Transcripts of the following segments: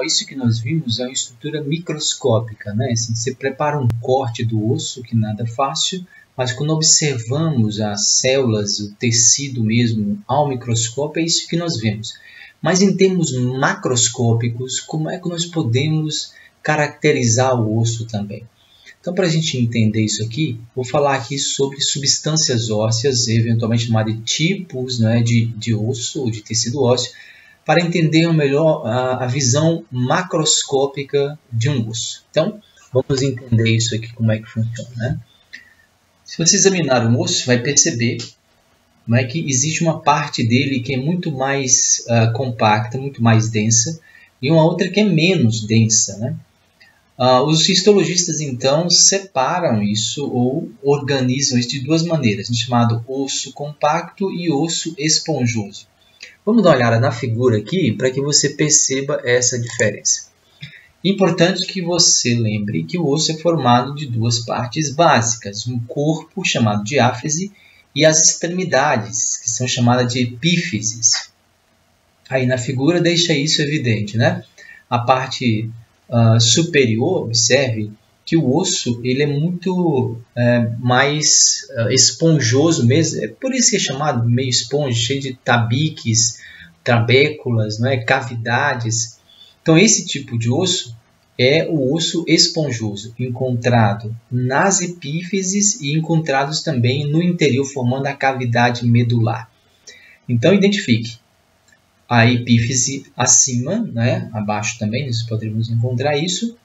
Isso que nós vimos é uma estrutura microscópica, né? Assim, você prepara um corte do osso, que nada é fácil, mas quando observamos as células, o tecido mesmo ao microscópio, é isso que nós vemos. Mas em termos macroscópicos, como é que nós podemos caracterizar o osso também? Então, para a gente entender isso aqui, vou falar aqui sobre substâncias ósseas, eventualmente chamadas de tipos, né, de osso ou de tecido ósseo, para entender melhor a visão macroscópica de um osso. Então, vamos entender isso aqui, como é que funciona, né? Se você examinar um osso, vai perceber, né, que existe uma parte dele que é muito mais compacta, muito mais densa, e uma outra que é menos densa, né? Os histologistas, então, separam isso ou organizam isso de duas maneiras, chamado osso compacto e osso esponjoso. Vamos dar uma olhada na figura aqui para que você perceba essa diferença. Importante que você lembre que o osso é formado de duas partes básicas, um corpo chamado diáfise e as extremidades, que são chamadas de epífises. Aí na figura deixa isso evidente, né? A parte superior, observe que o osso ele é muito mais esponjoso mesmo, é por isso que é chamado meio esponja, cheio de tabiques, trabéculas, não é? Cavidades. Então esse tipo de osso é o osso esponjoso, encontrado nas epífises e encontrados também no interior, formando a cavidade medular. Então identifique a epífise acima, né? Abaixo também, nós poderíamos encontrar isso.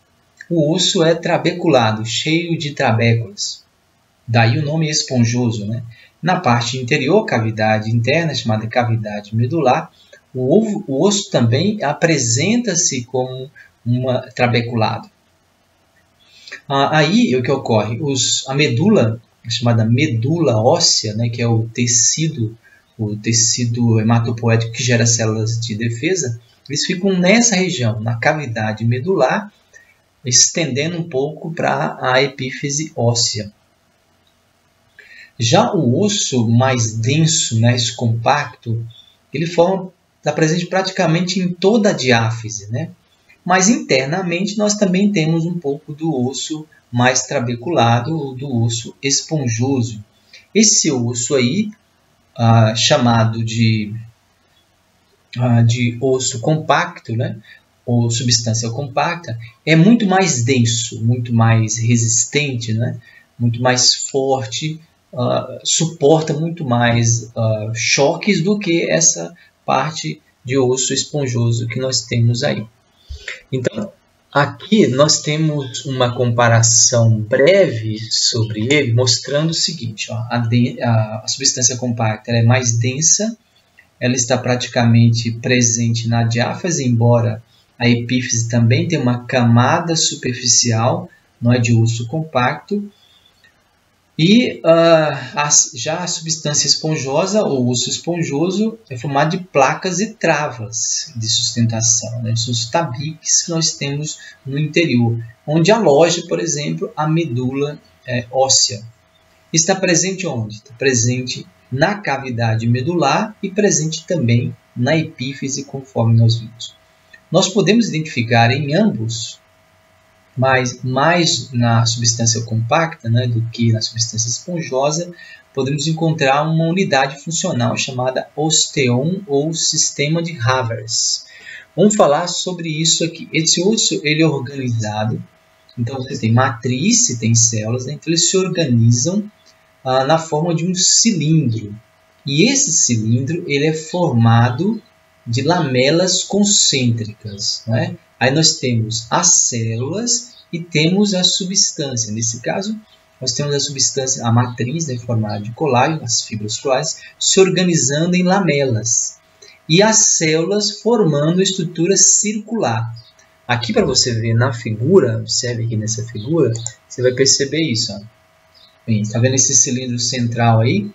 O osso é trabeculado, cheio de trabéculas. Daí o nome esponjoso, né? Na parte interior, cavidade interna, chamada cavidade medular, o osso também apresenta-se como trabeculado. Aí o que ocorre? A medula, chamada medula óssea, né, que é o tecido hematopoético que gera células de defesa, eles ficam nessa região, na cavidade medular, estendendo um pouco para a epífise óssea. Já o osso mais denso, mais compacto, ele está presente praticamente em toda a diáfise, né? Mas internamente nós também temos um pouco do osso mais trabeculado, ou do osso esponjoso. Esse osso aí, chamado de osso compacto, né? Ou substância compacta, é muito mais denso, muito mais resistente, né? Muito mais forte, suporta muito mais choques do que essa parte de osso esponjoso que nós temos aí. Então, aqui nós temos uma comparação breve sobre ele, mostrando o seguinte, a substância compacta ela é mais densa, ela está praticamente presente na diáfise, embora a epífise também tem uma camada superficial, não é de osso compacto. E já a substância esponjosa, ou osso esponjoso, é formado de placas e travas de sustentação, né? São os tabiques que nós temos no interior, onde aloja, por exemplo, a medula óssea. Está presente onde? Está presente na cavidade medular e presente também na epífise, conforme nós vimos. Nós podemos identificar em ambos, mas mais na substância compacta, né, do que na substância esponjosa, podemos encontrar uma unidade funcional chamada osteon ou sistema de Havers. Vamos falar sobre isso aqui. Esse osso ele é organizado, então você tem matriz, você tem células, né, então eles se organizam na forma de um cilindro. E esse cilindro ele é formado de lamelas concêntricas, né? Aí nós temos as células e temos a substância. Nesse caso, nós temos a substância, a matriz, né, formada de colágeno, as fibras colares, se organizando em lamelas. E as células formando a estrutura circular. Aqui para você ver na figura, observe aqui nessa figura, você vai perceber isso. Está vendo esse cilindro central aí?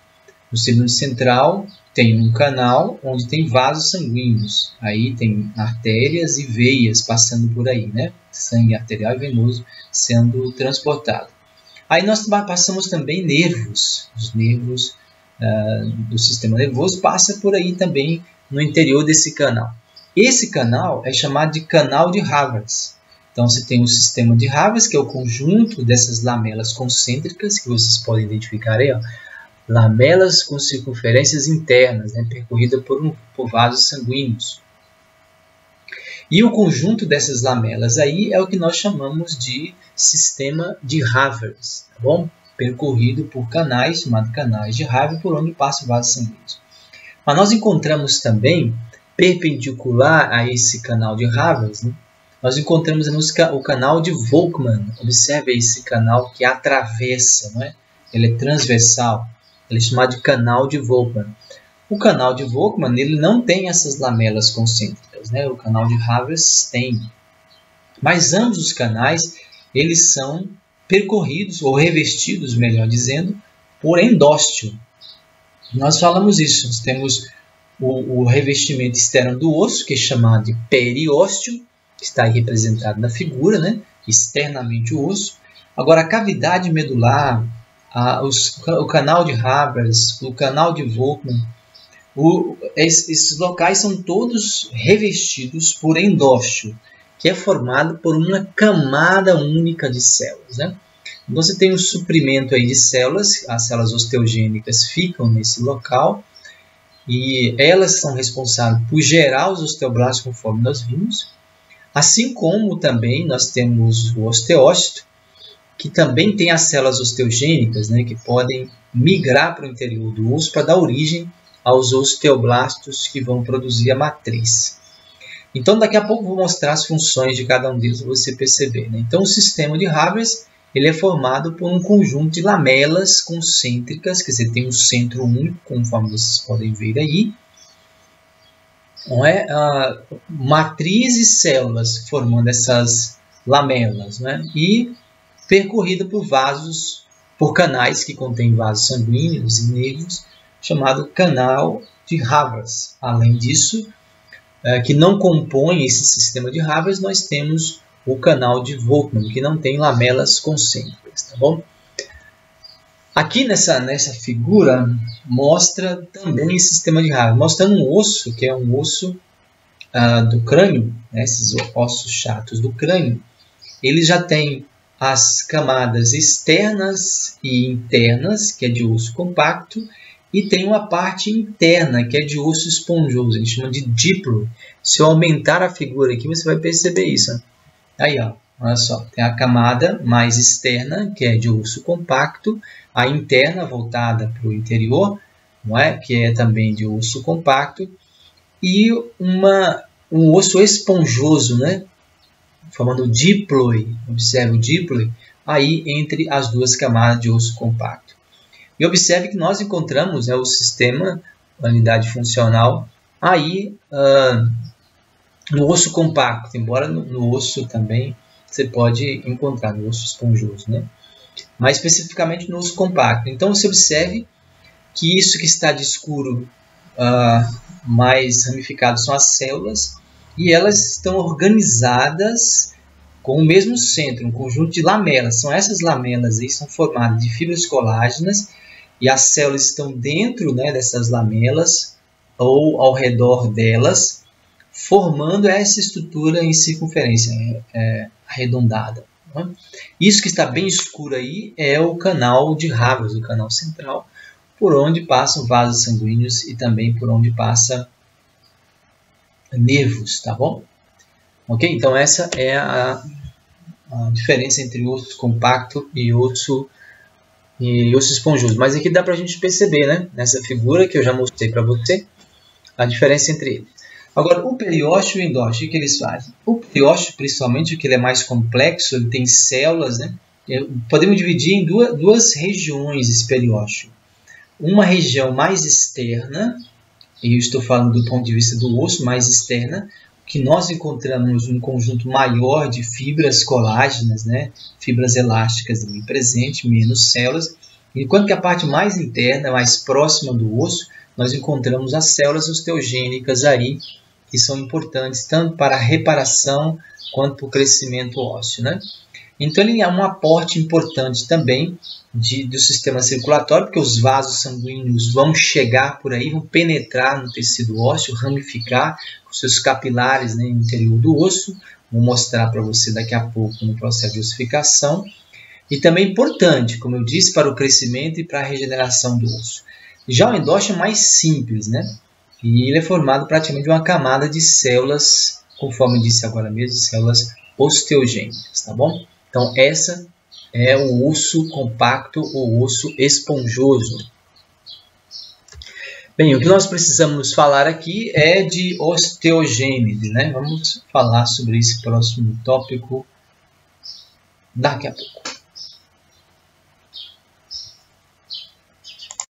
No cilindro central tem um canal onde tem vasos sanguíneos. Aí tem artérias e veias passando por aí, né? Sangue arterial e venoso sendo transportado. Aí nós passamos também nervos. Os nervos do sistema nervoso passam por aí também no interior desse canal. Esse canal é chamado de canal de Havertz. Então, você tem o sistema de Havertz, que é o conjunto dessas lamelas concêntricas, que vocês podem identificar aí, ó, lamelas com circunferências internas, né, percorrida por vasos sanguíneos. E o conjunto dessas lamelas aí é o que nós chamamos de sistema de Havertz, tá bom? Percorrido por canais, chamados canais de Havertz, por onde passam vasos sanguíneos. Mas nós encontramos também, perpendicular a esse canal de Havertz, né, nós encontramos o canal de Volkmann. Observe esse canal que atravessa, não é? Ele é transversal. Ele é chamado de canal de Volkmann. O canal de Volkmann ele não tem essas lamelas concêntricas, né? O canal de Havertz tem. Mas ambos os canais eles são percorridos, ou revestidos, melhor dizendo, por endósteo. Nós falamos isso. Nós temos o revestimento externo do osso, que é chamado de periósteo, que está aí representado na figura, né? Externamente o osso. Agora, a cavidade medular, o canal de Havertz, o canal de Volkmann, esses locais são todos revestidos por endósteo, que é formado por uma camada única de células, né? Você tem um suprimento aí de células, as células osteogênicas ficam nesse local, e elas são responsáveis por gerar os osteoblastos, conforme nós vimos. Assim como também nós temos o osteócito, que também tem as células osteogênicas, né, que podem migrar para o interior do osso para dar origem aos osteoblastos que vão produzir a matriz. Então, daqui a pouco eu vou mostrar as funções de cada um deles para você perceber, né? Então, o sistema de Havertz ele é formado por um conjunto de lamelas concêntricas, quer dizer, tem um centro único, conforme vocês podem ver aí. Não é? Matriz e células formando essas lamelas, né? E percorrida por vasos, por canais que contêm vasos sanguíneos e nervos, chamado canal de Havertz. Além disso, que não compõe esse sistema de Havertz, nós temos o canal de Volkmann, que não tem lamelas concêntricas, tá bom? Aqui nessa figura mostra também esse sistema de Havertz, mostrando um osso, que é um osso do crânio, né, esses ossos chatos do crânio. Ele já tem as camadas externas e internas, que é de osso compacto, e tem uma parte interna, que é de osso esponjoso, a gente chama de diplo. Se eu aumentar a figura aqui, você vai perceber isso. Aí, ó, olha só, tem a camada mais externa, que é de osso compacto, a interna voltada para o interior, não é? Que é também de osso compacto, e um osso esponjoso, né? Formando o diploide. Observe o diploide aí entre as duas camadas de osso compacto. E observe que nós encontramos, né, o sistema, a unidade funcional, aí no osso compacto, embora no osso também você pode encontrar, no osso esponjoso, né? Mais especificamente no osso compacto. Então você observe que isso que está de escuro mais ramificado são as células, e elas estão organizadas com o mesmo centro, um conjunto de lamelas. São essas lamelas aí, são formadas de fibras colágenas, e as células estão dentro, né, dessas lamelas ou ao redor delas, formando essa estrutura em circunferência arredondada. Né? Isso que está bem escuro aí é o canal de Havertz, o canal central, por onde passam vasos sanguíneos e também por onde passa nervos, tá bom? Ok? Então essa é a diferença entre osso compacto e osso esponjoso. Mas aqui dá para a gente perceber, né? Nessa figura que eu já mostrei para você, a diferença entre eles. Agora, o periósteo e o endósteo, o que eles fazem? O periósteo, principalmente, porque ele é mais complexo, ele tem células, né? Podemos dividir em duas regiões esse periósteo. Uma região mais externa, e eu estou falando do ponto de vista do osso, mais externa, que nós encontramos um conjunto maior de fibras colágenas, né? Fibras elásticas ali presente, menos células, enquanto que a parte mais interna, mais próxima do osso, nós encontramos as células osteogênicas aí, que são importantes tanto para a reparação quanto para o crescimento ósseo, né? Então ele é um aporte importante também do sistema circulatório, porque os vasos sanguíneos vão chegar por aí, vão penetrar no tecido ósseo, ramificar com seus capilares, né, no interior do osso. Vou mostrar para você daqui a pouco no processo de ossificação. E também importante, como eu disse, para o crescimento e para a regeneração do osso. Já o endósteo é mais simples, né? E ele é formado praticamente de uma camada de células, conforme eu disse agora mesmo, células osteogênicas, tá bom? Então essa é o osso compacto ou osso esponjoso. Bem, o que nós precisamos falar aqui é de osteogênese, né? Vamos falar sobre esse próximo tópico daqui a pouco.